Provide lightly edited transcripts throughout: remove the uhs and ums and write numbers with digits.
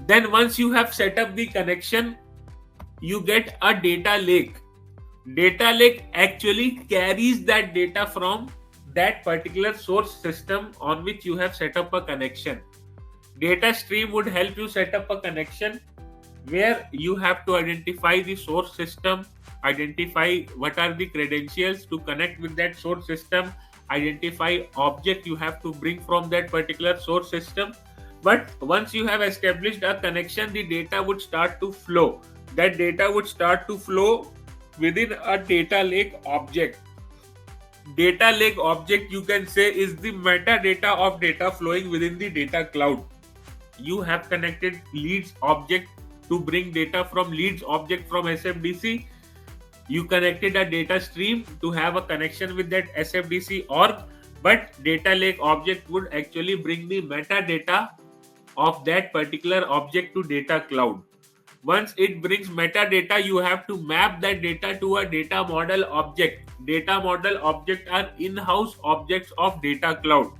Then once you have set up the connection, you get a data lake. Data lake actually carries that data from that particular source system on which you have set up a connection. Data stream would help you set up a connection where you have to identify the source system, identify what are the credentials to connect with that source system, identify object you have to bring from that particular source system. But once you have established a connection, the data would start to flow. That data would start to flow within a data lake object. Data lake object, you can say, is the metadata of data flowing within the data cloud. You have connected leads object to bring data from leads object from SFDC. You connected a data stream to have a connection with that SFDC org, but data lake object would actually bring the metadata of that particular object to data cloud. Once it brings metadata, you have to map that data to a data model object. Data model objects are in-house objects of data cloud.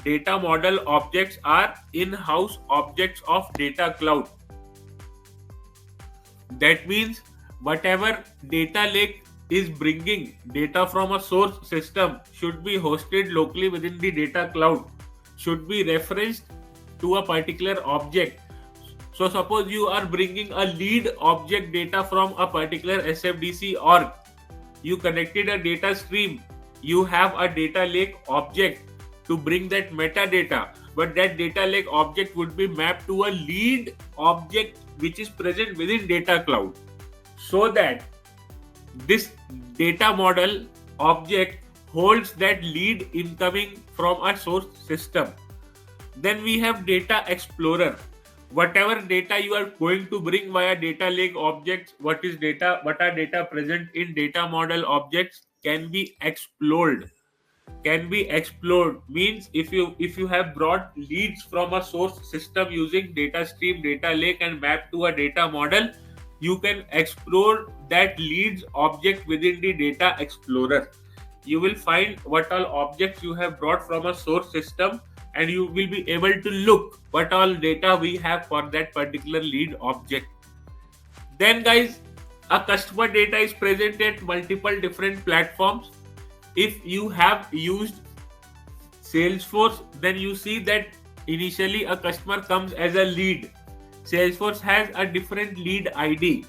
Data model objects are in-house objects of data cloud. That means whatever data lake is bringing data from a source system should be hosted locally within the data cloud, should be referenced to a particular object. So suppose you are bringing a lead object data from a particular SFDC org. You connected a data stream. You have a data lake object to bring that metadata. But that data lake object would be mapped to a lead object which is present within data cloud. So that this data model object holds that lead incoming from a source system. Then we have data explorer. Whatever data you are going to bring via data lake objects, what are data present in data model objects can be explored. Can be explored means if you have brought leads from a source system using data stream, data lake and map to a data model, you can explore that leads object within the data explorer. You will find what all objects you have brought from a source system, and you will be able to look what all data we have for that particular lead object. Then guys, a customer data is present at multiple different platforms. If you have used Salesforce, then you see that initially a customer comes as a lead. Salesforce has a different lead ID,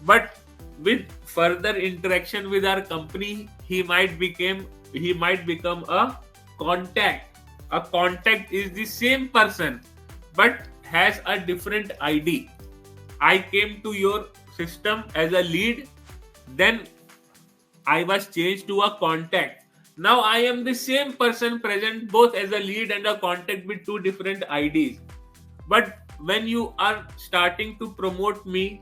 but with further interaction with our company, he might become a contact. A contact is the same person but has a different ID. I came to your system as a lead, then I was changed to a contact. Now I am the same person present both as a lead and a contact with two different IDs. But when you are starting to promote me,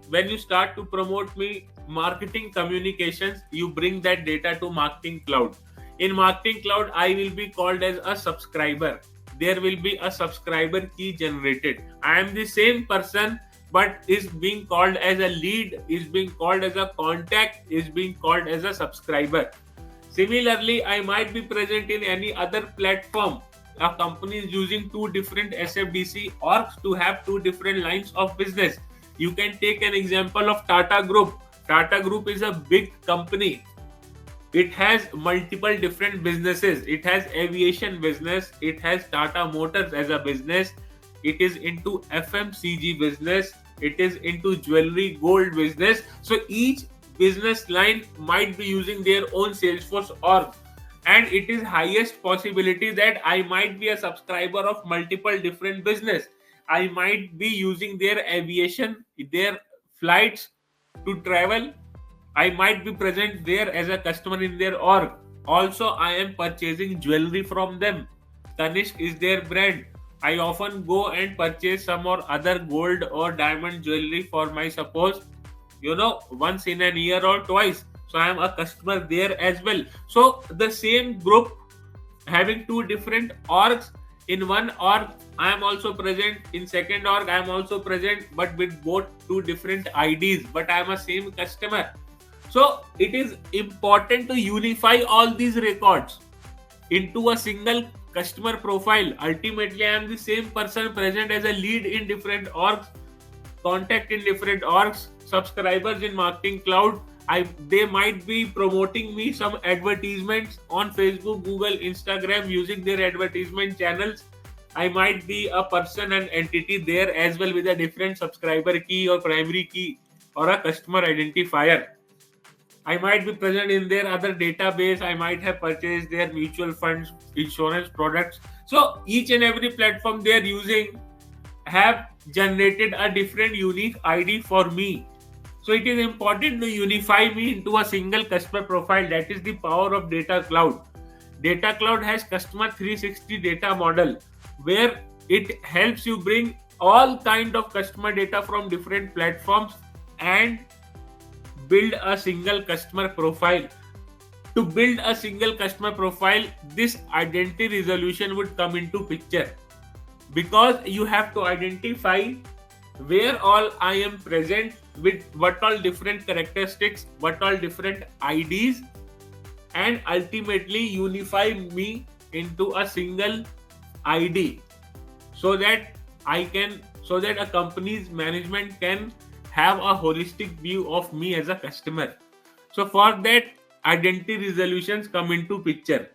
marketing communications, you bring that data to marketing cloud. In marketing cloud, I will be called as a subscriber. There will be a subscriber key generated. I am the same person but is being called as a lead, is being called as a contact, is being called as a subscriber. Similarly, I might be present in any other platform. A company is using two different SFDC orgs to have two different lines of business. You can take an example of Tata Group. Tata Group is a big company. It has multiple different businesses. It has aviation business. It has Tata Motors as a business. It is into FMCG business. It is into jewelry, gold business. So each business line might be using their own Salesforce org. And it is highest possibility that I might be a subscriber of multiple different business. I might be using their aviation, their flights to travel. I might be present there as a customer in their org. Also, I am purchasing jewelry from them. Tanishq is their brand. I often go and purchase some or other gold or diamond jewelry for my suppose, once in a year or twice. So I am a customer there as well. So the same group having two different orgs. In one org, I am also present. In second org, I am also present, but with both two different IDs. But I am a same customer. So it is important to unify all these records into a single customer profile. Ultimately, I am the same person present as a lead in different orgs, contact in different orgs, subscribers in Marketing Cloud. They might be promoting me some advertisements on Facebook, Google, Instagram using their advertisement channels. I might be a person and entity there as well with a different subscriber key or primary key or a customer identifier. I might be present in their other database. I might have purchased their mutual funds, insurance products. So each and every platform they are using have generated a different unique ID for me. So it is important to unify me into a single customer profile. That is the power of Data Cloud. Data Cloud has customer 360 data model where it helps you bring all kind of customer data from different platforms and build a single customer profile. To build a single customer profile, this identity resolution would come into picture, because you have to identify where all I am present, with what all different characteristics, what all different IDs, and ultimately unify me into a single ID, so that a company's management can have a holistic view of me as a customer. So for that, identity resolutions come into picture.